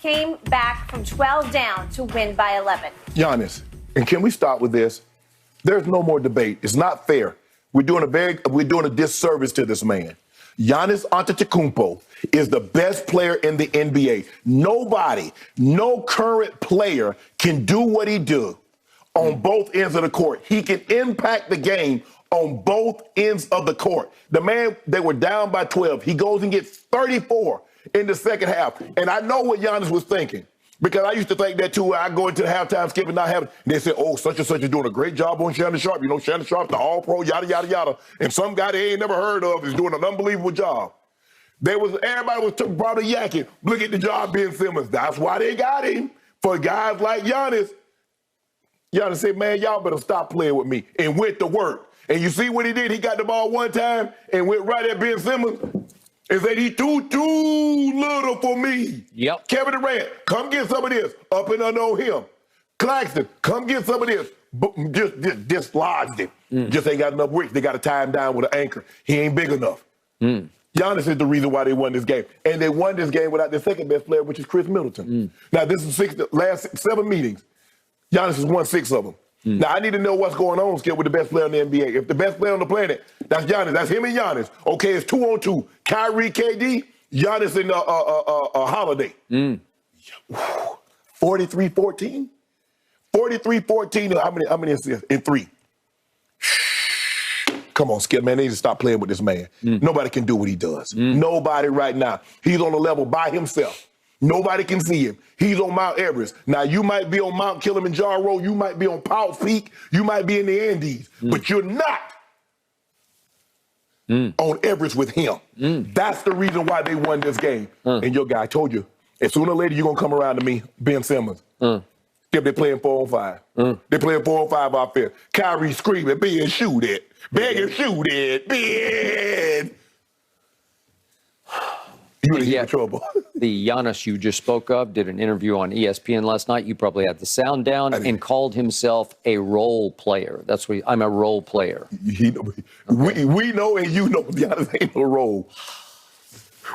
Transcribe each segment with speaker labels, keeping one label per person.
Speaker 1: came back from 12 down to win by 11.
Speaker 2: Giannis, and can we start with this? There's no more debate. It's not fair. We're doing a disservice to this man. Giannis Antetokounmpo is the best player in the NBA. Nobody, no current player can do what he do on both ends of the court. He can impact the game on both ends of the court. The man, they were down by 12. He goes and gets 34 in the second half. And I know what Giannis was thinking, because I used to think that too. I go into the halftime skip and not have it. And they said, oh, such and such is doing a great job on Shannon Sharp. You know, Shannon Sharp, the all-pro, yada, yada, yada. And some guy they ain't never heard of is doing an unbelievable job. Everybody was probably yakking. Look at the job Ben Simmons. That's why they got him. For guys like Giannis. Giannis said, man, y'all better stop playing with me, and went to work. And you see what he did? He got the ball one time and went right at Ben Simmons and said, he too little for me.
Speaker 3: Yep.
Speaker 2: Kevin Durant, come get some of this. Up and under on him. Claxton, come get some of this. Just dislodged him. Just ain't got enough reach. They got to tie him down with an anchor. He ain't big enough. Giannis is the reason why they won this game. And they won this game without their second best player, which is Chris Middleton. Now, this is the last 7 meetings. Giannis has won 6 of them. Now, I need to know what's going on, Skip, with the best player in the NBA. If the best player on the planet, that's Giannis. That's him and Giannis. Okay, it's 2-on-2. Kyrie, KD, Giannis, and Holiday. 43-14? 43-14. How many assists? In 3. Come on, Skip, man. They need to stop playing with this man. Nobody can do what he does. Nobody right now. He's on a level by himself. Nobody can see him. He's on Mount Everest. Now, you might be on Mount Kilimanjaro. You might be on Powell Peak. You might be in the Andes. But you're not on Everest with him. That's the reason why they won this game. And your guy told you, as sooner or later, you're going to come around to me, Ben Simmons. If they're playing 4-on-5. They're playing 4-on-5 out there. Kyrie screaming, Ben, shoot it. Begging, shoot it. Ben. You're in trouble.
Speaker 3: The Giannis you just spoke of did an interview on ESPN last night. You probably had the sound down, and called himself a role player. That's what I'm a role player.
Speaker 2: We know, and you know, Giannis ain't no role.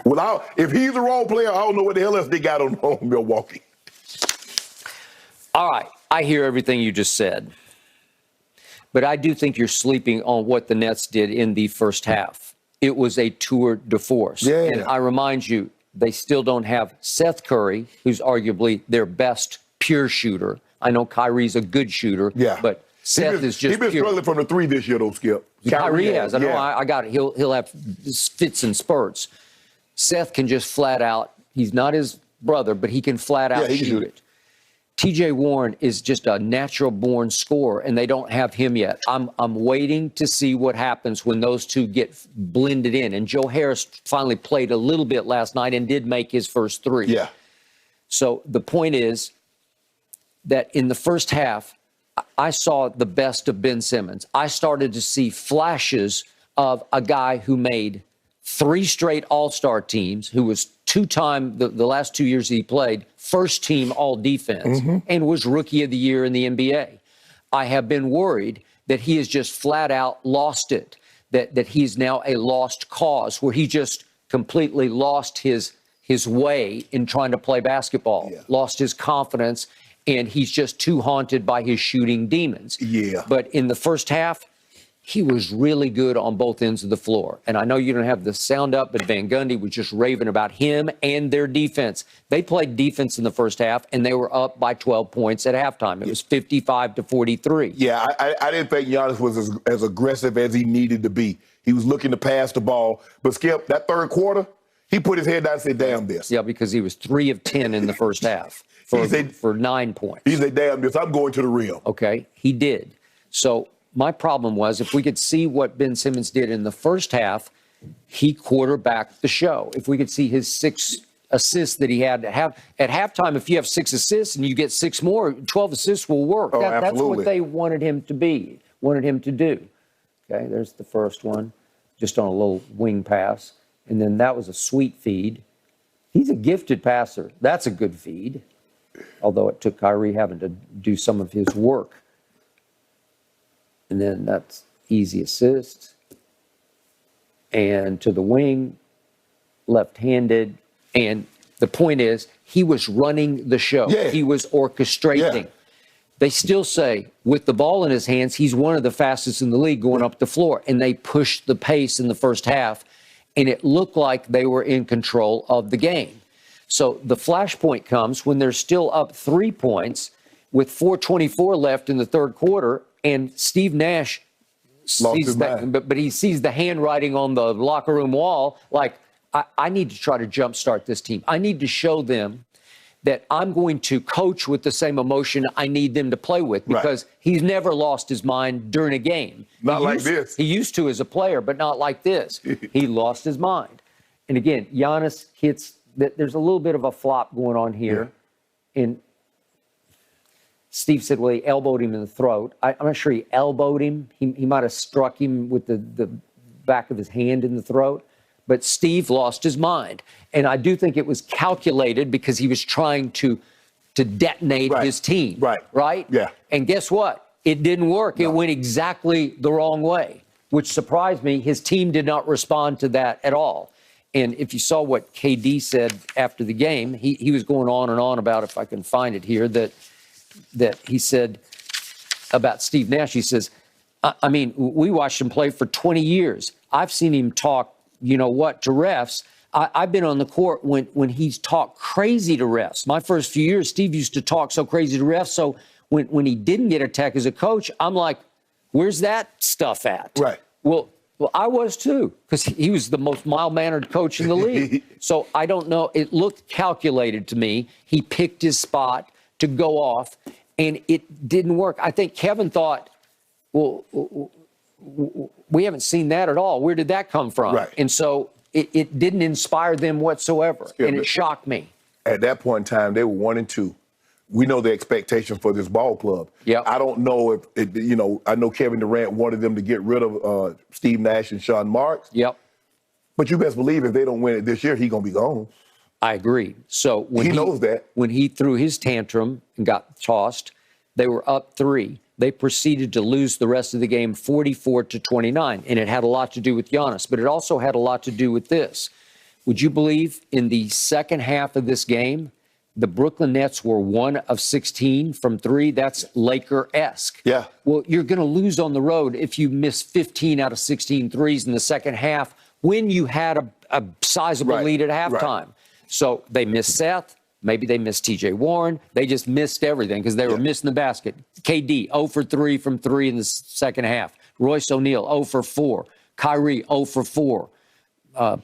Speaker 2: Well, if he's a role player, I don't know what the hell else they got on Milwaukee.
Speaker 3: All right, I hear everything you just said, but I do think you're sleeping on what the Nets did in the first half. It was a tour de force.
Speaker 2: Yeah.
Speaker 3: And I remind you, they still don't have Seth Curry, who's arguably their best pure shooter. I know Kyrie's a good shooter, but Seth is just
Speaker 2: He's been struggling from the 3 this year, though, Skip.
Speaker 3: Kyrie has. I know. I got it. He'll have fits and spurts. Seth can just flat out. He's not his brother, but he can flat out shoot it. TJ Warren is just a natural-born scorer, and they don't have him yet. I'm waiting to see what happens when those two get blended in. And Joe Harris finally played a little bit last night and did make his first 3.
Speaker 2: Yeah.
Speaker 3: So the point is that in the first half, I saw the best of Ben Simmons. I started to see flashes of a guy who made 3 straight All-Star teams, who was 2-time, the last 2 years he played, first team All-Defense, and was Rookie of the Year in the NBA. I have been worried that he has just flat out lost it, that he's now a lost cause, where he just completely lost his way in trying to play basketball, lost his confidence, and he's just too haunted by his shooting demons. But in the first half, he was really good on both ends of the floor. And I know you don't have the sound up, but Van Gundy was just raving about him and their defense. They played defense in the first half, and they were up by 12 points at halftime. It was 55-43.
Speaker 2: Yeah, I didn't think Giannis was as aggressive as he needed to be. He was looking to pass the ball. But, Skip, that third quarter, he put his head down and said, damn this.
Speaker 3: Yeah, because he was 3 of 10 in the first half for 9 points.
Speaker 2: He said, damn this, I'm going to the rim.
Speaker 3: Okay, he did. So my problem was, if we could see what Ben Simmons did in the first half, he quarterbacked the show. If we could see his 6 assists that he had to have at halftime, if you have 6 assists and you get 6 more, 12 assists will work. That's what they wanted him to be, wanted him to do. Okay, there's the first one, just on a little wing pass. And then that was a sweet feed. He's a gifted passer. That's a good feed, although it took Kyrie having to do some of his work. And then that's easy assist. And to the wing, left-handed. And The point is, he was running the show.
Speaker 2: Yeah.
Speaker 3: He was orchestrating.
Speaker 2: Yeah.
Speaker 3: They still say, with the ball in his hands, he's one of the fastest in the league going up the floor. And they pushed the pace in the first half, and it looked like they were in control of the game. So the flashpoint comes when they're still up 3 points with 4:24 left in the third quarter, and Steve Nash sees that, but he sees the handwriting on the locker room wall, like, I need to try to jumpstart this team. I need to show them that I'm going to coach with the same emotion I need them to play with, because he's never lost his mind during a game.
Speaker 2: Not like this.
Speaker 3: He used to as a player, but not like this. He lost his mind. And again, Giannis hits, there's a little bit of a flop going on here. Yeah. And Steve said, well, he elbowed him in the throat. I'm not sure he elbowed him. He might have struck him with the back of his hand in the throat. But Steve lost his mind. And I do think it was calculated because he was trying to detonate his team. Right?
Speaker 2: Yeah.
Speaker 3: And guess what? It didn't work. No. It went exactly the wrong way, which surprised me. His team did not respond to that at all. And if you saw what KD said after the game, he was going on and on about, if I can find it here, that he said about Steve Nash. He says, I mean, we watched him play for 20 years. I've seen him talk, you know what, to refs. I've been on the court when he's talked crazy to refs. My first few years, Steve used to talk so crazy to refs. So when he didn't get a tech as a coach, I'm like, where's that stuff at?
Speaker 2: Right.
Speaker 3: Well, I was too, because he was the most mild-mannered coach in the league. So I don't know. It looked calculated to me. He picked his spot to go off, and it didn't work. I think Kevin thought, well, we haven't seen that at all. Where did that come from?
Speaker 2: Right.
Speaker 3: And so it didn't inspire them whatsoever, and it shocked me.
Speaker 2: At that point in time, they were 1-2. We know the expectation for this ball club.
Speaker 3: Yeah.
Speaker 2: I don't know if, I know Kevin Durant wanted them to get rid of Steve Nash and Sean Marks.
Speaker 3: Yep.
Speaker 2: But you best believe if they don't win it this year, he's going to be gone.
Speaker 3: I agree. So when
Speaker 2: he knows that.
Speaker 3: When he threw his tantrum and got tossed, they were up 3. They proceeded to lose the rest of the game 44-29. And it had a lot to do with Giannis, but it also had a lot to do with this. Would you believe in the second half of this game, the Brooklyn Nets were 1 of 16 from 3? That's Laker-esque.
Speaker 2: Yeah.
Speaker 3: Well, you're going to lose on the road if you miss 15 out of 16 threes in the second half when you had a sizable lead at halftime. Right. So they missed Seth. Maybe they missed T.J. Warren. They just missed everything because they were missing the basket. KD, 0 for 3 from 3 in the second half. Royce O'Neal, 0 for 4. Kyrie, 0 for 4.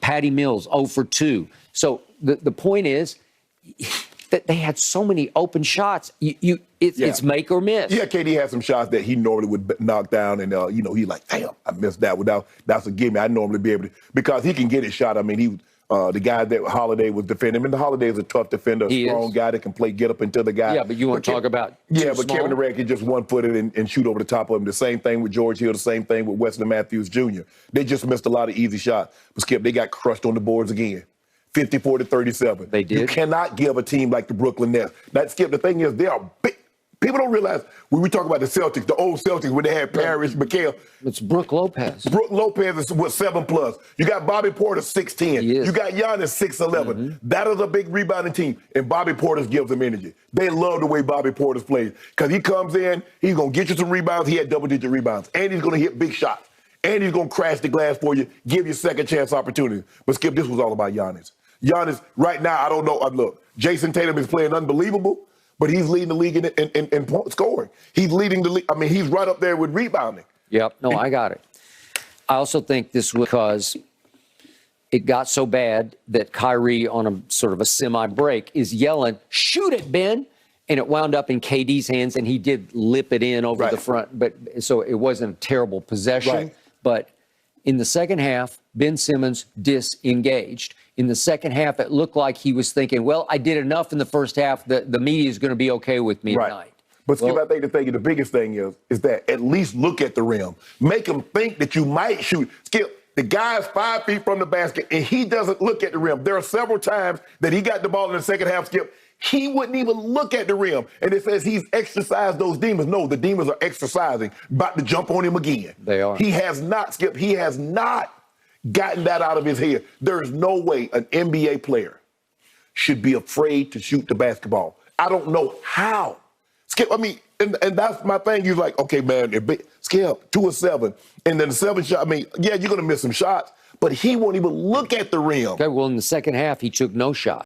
Speaker 3: Patty Mills, 0 for 2. So the point is that they had so many open shots. It's make or miss.
Speaker 2: Yeah, KD had some shots that he normally would knock down, and he like, damn, I missed that. That's a gimme. I normally be able to, because he can get his shot. I mean, the guy that Holiday was defending. I mean, the Holiday is a tough defender, a strong guy that can play get up into the guy.
Speaker 3: Yeah, but you want to talk about
Speaker 2: but Kevin Durant can just one-footed and shoot over the top of him. The same thing with George Hill, the same thing with Wesley Matthews Jr. They just missed a lot of easy shots. But Skip, they got crushed on the boards again. 54-37.
Speaker 3: They did.
Speaker 2: You cannot give a team like the Brooklyn Nets. That, Skip, the thing is, they are big. People don't realize when we talk about the Celtics, the old Celtics, when they had Parrish, McHale.
Speaker 3: It's Brook Lopez.
Speaker 2: Brook Lopez is 7+. You got Bobby Porter 6'10". You got Giannis 6'11". Mm-hmm. That is a big rebounding team, and Bobby Porter gives them energy. They love the way Bobby Porter plays because he comes in, he's going to get you some rebounds. He had double-digit rebounds, and he's going to hit big shots, and he's going to crash the glass for you, give you second chance opportunity. But Skip, this was all about Giannis. Giannis, right now, I don't know. Look, Jason Tatum is playing unbelievable. But he's leading the league in point scoring. He's leading the league. I mean, he's right up there with rebounding.
Speaker 3: Yep. No, I got it. I also think this was because it got so bad that Kyrie, on a sort of a semi-break, is yelling, "Shoot it, Ben!" And it wound up in KD's hands, and he did lip it in over the front. But so it wasn't a terrible possession. Right. But in the second half, Ben Simmons disengaged. In the second half, it looked like he was thinking, well, I did enough in the first half. The media is going to be okay with me tonight.
Speaker 2: But Skip, I think the biggest thing is that at least look at the rim. Make him think that you might shoot. Skip, the guy's 5 feet from the basket, and he doesn't look at the rim. There are several times that he got the ball in the second half, Skip. He wouldn't even look at the rim. And it says he's exercised those demons. No, the demons are exercising, about to jump on him again.
Speaker 3: They are.
Speaker 2: He has not, Skip, he has not gotten that out of his head. There is no way an NBA player should be afraid to shoot the basketball. I don't know how. Skip, I mean, and that's my thing. You're like, okay, man, Skip, 2 of 7. And then the 7 shot, I mean, yeah, you're going to miss some shots, but he won't even look at the rim.
Speaker 3: Okay, well, in the second half, he took no shots.